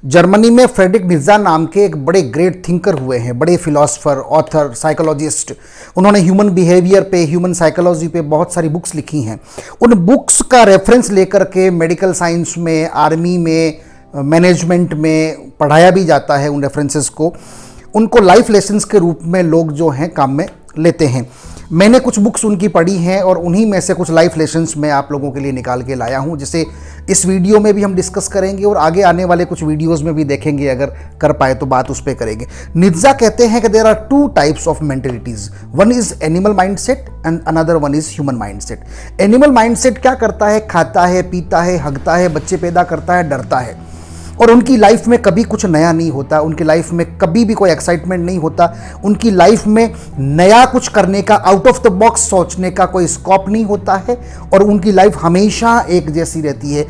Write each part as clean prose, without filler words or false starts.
Germany में Frederick नित्शे नाम के एक बड़े ग्रेट थिंकर हुए हैं, बड़े फिलोसोफर, ऑथर, साइकोलॉजिस्ट। उन्होंने ह्यूमन बिहेवियर पे, ह्यूमन साइकोलॉजी पे बहुत सारी बुक्स लिखी हैं। उन बुक्स का रेफरेंस लेकर के मेडिकल साइंस में, आर्मी में, मैनेजमेंट में पढ़ाया भी जाता है। उन रेफरेंसेस को उनको लाइफ लेसन्स के रूप में लोग जो हैं काम में लेते हैं। मैंने कुछ बुक्स उनकी पढ़ी हैं और उन्हीं में से कुछ लाइफ लेसन्स मैं आप लोगों के लिए निकाल के लाया हूं, जिसे इस वीडियो में भी हम डिस्कस करेंगे और आगे आने वाले कुछ वीडियोस में भी देखेंगे। अगर कर पाए तो बात उस पर करेंगे। नित्शे कहते हैं कि there are two types of mentalities, one is animal mindset and another one is human mindset. Animal mindset क्या करता है? खाता है, पीता है, हगता है, बच्चे पैदा करता है, डरता है, और उनकी लाइफ में कभी कुछ नया नहीं होता। उनकी लाइफ में कभी भी कोई एक्साइटमेंट नहीं होता। उनकी लाइफ में नया कुछ करने का, आउट ऑफ द बॉक्स सोचने का कोई स्कोप नहीं होता है, और उनकी लाइफ हमेशा एक जैसी रहती है।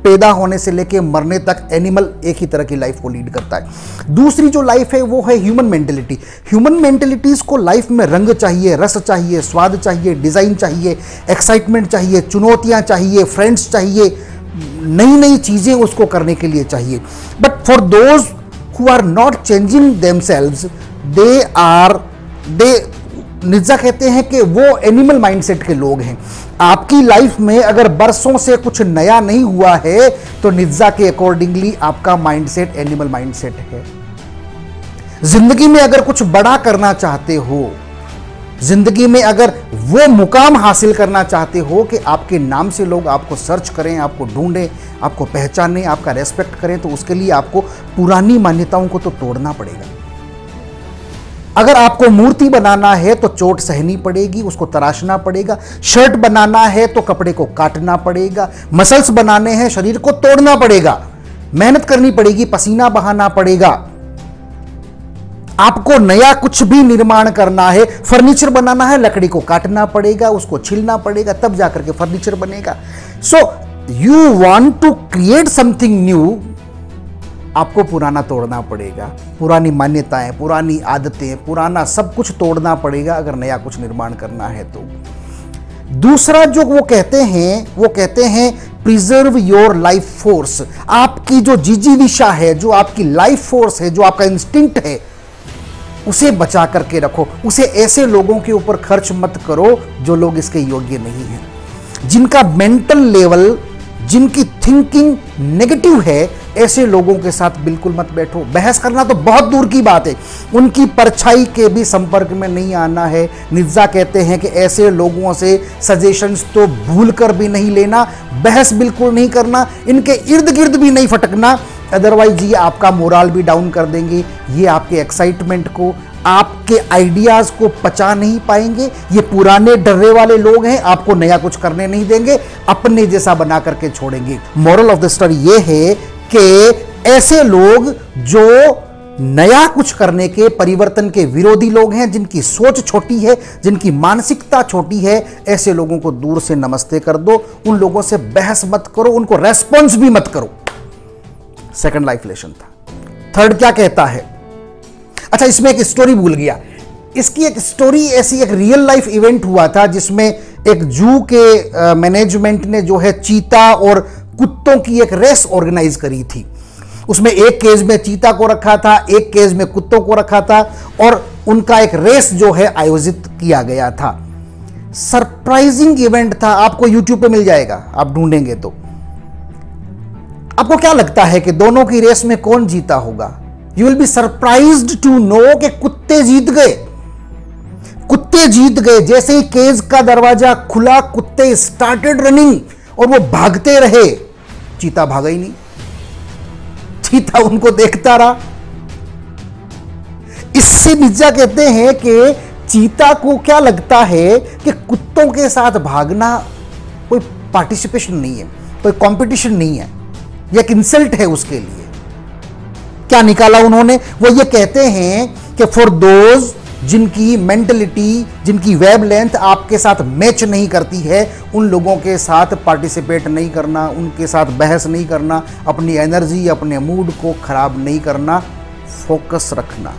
पैदा होने से लेके मरने तक एनिमल एक ही तरह की लाइफ को लीड करता है। दूसरी जो लाइफ है वो है ह्यूमन मेंटेलिटी। ह्यूमन मेंटेलिटीज को लाइफ में रंग चाहिए, रस चाहिए, स्वाद चाहिए, डिजाइन चाहिए, एक्साइटमेंट चाहिए, चुनौतियां चाहिए, फ्रेंड्स चाहिए, नई नई चीजें उसको करने के लिए चाहिए। But for those who are not changing themselves, Nietzsche कहते हैं कि वो एनिमल माइंडसेट के लोग हैं। आपकी लाइफ में अगर बरसों से कुछ नया नहीं हुआ है तो नित्शे के अकॉर्डिंगली आपका माइंडसेट एनिमल माइंडसेट है। जिंदगी में अगर कुछ बड़ा करना चाहते हो, जिंदगी में अगर वो मुकाम हासिल करना चाहते हो कि आपके नाम से लोग आपको सर्च करें, आपको ढूंढें, आपको पहचानें, आपका रेस्पेक्ट करें, तो उसके लिए आपको पुरानी मान्यताओं को तो तोड़ना पड़ेगा। अगर आपको मूर्ति बनाना है तो चोट सहनी पड़ेगी, उसको तराशना पड़ेगा। शर्ट बनाना है तो कपड़े को काटना पड़ेगा। मसल्स बनाने हैं, शरीर को तोड़ना पड़ेगा, मेहनत करनी पड़ेगी, पसीना बहाना पड़ेगा। आपको नया कुछ भी निर्माण करना है, फर्नीचर बनाना है, लकड़ी को काटना पड़ेगा, उसको छिलना पड़ेगा, तब जाकर के फर्नीचर बनेगा। So you want to create something new, आपको पुराना तोड़ना पड़ेगा। पुरानी मान्यताएं, पुरानी आदतें, पुराना सब कुछ तोड़ना पड़ेगा अगर नया कुछ निर्माण करना है तो। दूसरा जो वो कहते हैं प्रिजर्व योर लाइफ फोर्स। आपकी जो जिजीविषा है, जो आपकी लाइफ फोर्स है, जो आपका इंस्टिंक्ट है, उसे बचा करके रखो। उसे ऐसे लोगों के ऊपर खर्च मत करो जो लोग इसके योग्य नहीं हैं, जिनका मेंटल लेवल, जिनकी थिंकिंग नेगेटिव है। ऐसे लोगों के साथ बिल्कुल मत बैठो। बहस करना तो बहुत दूर की बात है, उनकी परछाई के भी संपर्क में नहीं आना है। नित्शे कहते हैं कि ऐसे लोगों से सजेशंस तो भूल कर भी नहीं लेना, बहस बिल्कुल नहीं करना, इनके इर्द गिर्द भी नहीं फटकना, अदरवाइज ये आपका मोराल भी डाउन कर देंगे। ये आपके एक्साइटमेंट को, आपके आइडियाज को पचा नहीं पाएंगे। ये पुराने डर्रे वाले लोग हैं, आपको नया कुछ करने नहीं देंगे, अपने जैसा बना करके छोड़ेंगे। मोरल ऑफ द स्टोरी ये है कि ऐसे लोग जो नया कुछ करने के, परिवर्तन के विरोधी लोग हैं, जिनकी सोच छोटी है, जिनकी मानसिकता छोटी है, ऐसे लोगों को दूर से नमस्ते कर दो। उन लोगों से बहस मत करो, उनको रेस्पॉन्स भी मत करो। सेकंड लाइफ लेसन था। थर्ड क्या कहता है? अच्छा, इसमें एक स्टोरी भूल गया। इसकी एक स्टोरी ऐसी, एक रियल लाइफ इवेंट हुआ था जिसमें एक जू के मैनेजमेंट ने जो है चीता और कुत्तों की एक रेस ऑर्गेनाइज करी थी। उसमें एक केज में चीता को रखा था, एक केज में कुत्तों को रखा था, और उनका एक रेस जो है आयोजित किया गया था। सरप्राइजिंग इवेंट था, आपको यूट्यूब पे मिल जाएगा, आप ढूंढेंगे तो। आपको क्या लगता है कि दोनों की रेस में कौन जीता होगा? You will be surprised to know कि कुत्ते जीत गए। कुत्ते जीत गए। जैसे ही केज का दरवाजा खुला, कुत्ते स्टार्टेड रनिंग और वो भागते रहे। चीता भागा ही नहीं, चीता उनको देखता रहा। इससे नित्शे कहते हैं कि चीता को क्या लगता है कि कुत्तों के साथ भागना कोई पार्टिसिपेशन नहीं है, कोई कंपटीशन नहीं है, यह एक इंसल्ट है उसके लिए। क्या निकाला उन्होंने? वो ये कहते हैं कि फॉर दोज जिनकी मेंटलिटी, जिनकी वेवलेंथ आपके साथ मैच नहीं करती है, उन लोगों के साथ पार्टिसिपेट नहीं करना, उनके साथ बहस नहीं करना, अपनी एनर्जी, अपने मूड को खराब नहीं करना, फोकस रखना।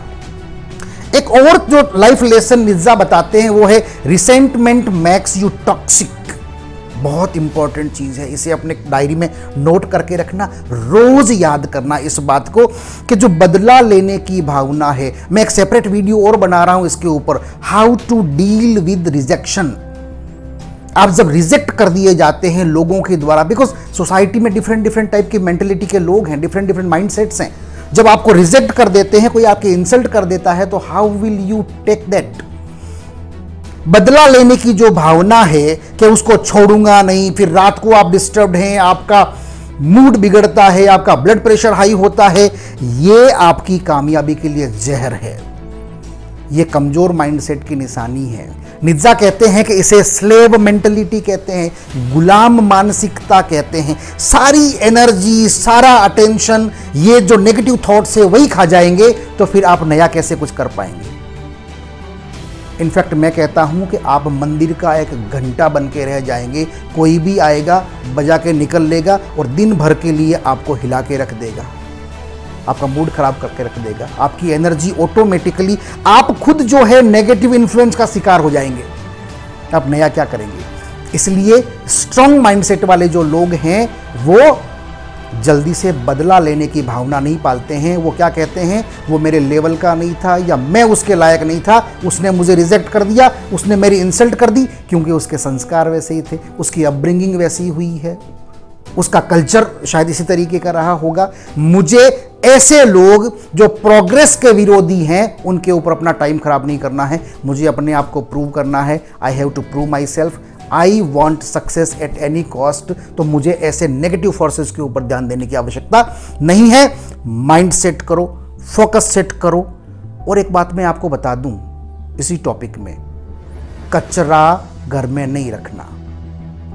एक और जो लाइफ लेसन नित्शे बताते हैं वो है रिसेंटमेंट मेक्स यू टॉक्सिक बहुत इंपॉर्टेंट चीज़ है, इसे अपने डायरी में नोट करके रखना, रोज याद करना इस बात को कि जो बदला लेने की भावना है, मैं एक सेपरेट वीडियो और बना रहा हूं इसके ऊपर, how to deal with rejection. आप जब रिजेक्ट कर दिए जाते हैं लोगों के द्वारा, बिकॉज सोसाइटी में डिफरेंट टाइप की मेंटेलिटी के लोग हैं, डिफरेंट माइंडसेट्स हैं, जब आपको रिजेक्ट कर देते हैं, कोई आपके इंसल्ट कर देता है, तो how will you take that. बदला लेने की जो भावना है कि उसको छोड़ूंगा नहीं, फिर रात को आप डिस्टर्ब्ड हैं, आपका मूड बिगड़ता है, आपका ब्लड प्रेशर हाई होता है, ये आपकी कामयाबी के लिए जहर है, ये कमजोर माइंडसेट की निशानी है। निज्जा कहते हैं कि इसे स्लेव मेंटलिटी कहते हैं, गुलाम मानसिकता कहते हैं। सारी एनर्जी, सारा अटेंशन ये जो नेगेटिव थॉट्स है वही खा जाएंगे, तो फिर आप नया कैसे कुछ कर पाएंगे। इनफैक्ट मैं कहता हूं कि आप मंदिर का एक घंटा बन के रह जाएंगे, कोई भी आएगा बजा के निकल लेगा और दिन भर के लिए आपको हिला के रख देगा, आपका मूड खराब करके रख देगा, आपकी एनर्जी ऑटोमेटिकली, आप खुद जो है नेगेटिव इन्फ्लुएंस का शिकार हो जाएंगे। आप नया क्या करेंगे। इसलिए स्ट्रांग माइंडसेट वाले जो लोग हैं वो जल्दी से बदला लेने की भावना नहीं पालते हैं। वो क्या कहते हैं, वो मेरे लेवल का नहीं था या मैं उसके लायक नहीं था, उसने मुझे रिजेक्ट कर दिया, उसने मेरी इंसल्ट कर दी, क्योंकि उसके संस्कार वैसे ही थे, उसकी अपब्रिंगिंग वैसी हुई है, उसका कल्चर शायद इसी तरीके का रहा होगा। मुझे ऐसे लोग जो प्रोग्रेस के विरोधी हैं उनके ऊपर अपना टाइम खराब नहीं करना है, मुझे अपने आप को प्रूव करना है। I have to prove myself, I want success at any cost. तो मुझे ऐसे नेगेटिव फोर्सेस के ऊपर ध्यान देने की आवश्यकता नहीं है। माइंड सेट करो, फोकस सेट करो। और एक बात मैं आपको बता दूं इसी टॉपिक में, कचरा घर में नहीं रखना,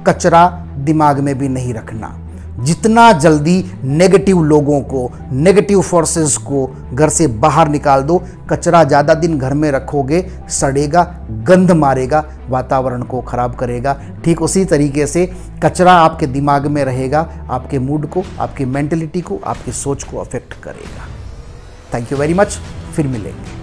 कचरा दिमाग में भी नहीं रखना। जितना जल्दी नेगेटिव लोगों को, नेगेटिव फोर्सेस को घर से बाहर निकाल दो। कचरा ज़्यादा दिन घर में रखोगे सड़ेगा, गंध मारेगा, वातावरण को खराब करेगा। ठीक उसी तरीके से कचरा आपके दिमाग में रहेगा, आपके मूड को, आपकी मेंटलिटी को, आपकी सोच को अफेक्ट करेगा। थैंक यू वेरी मच, फिर मिलेंगे।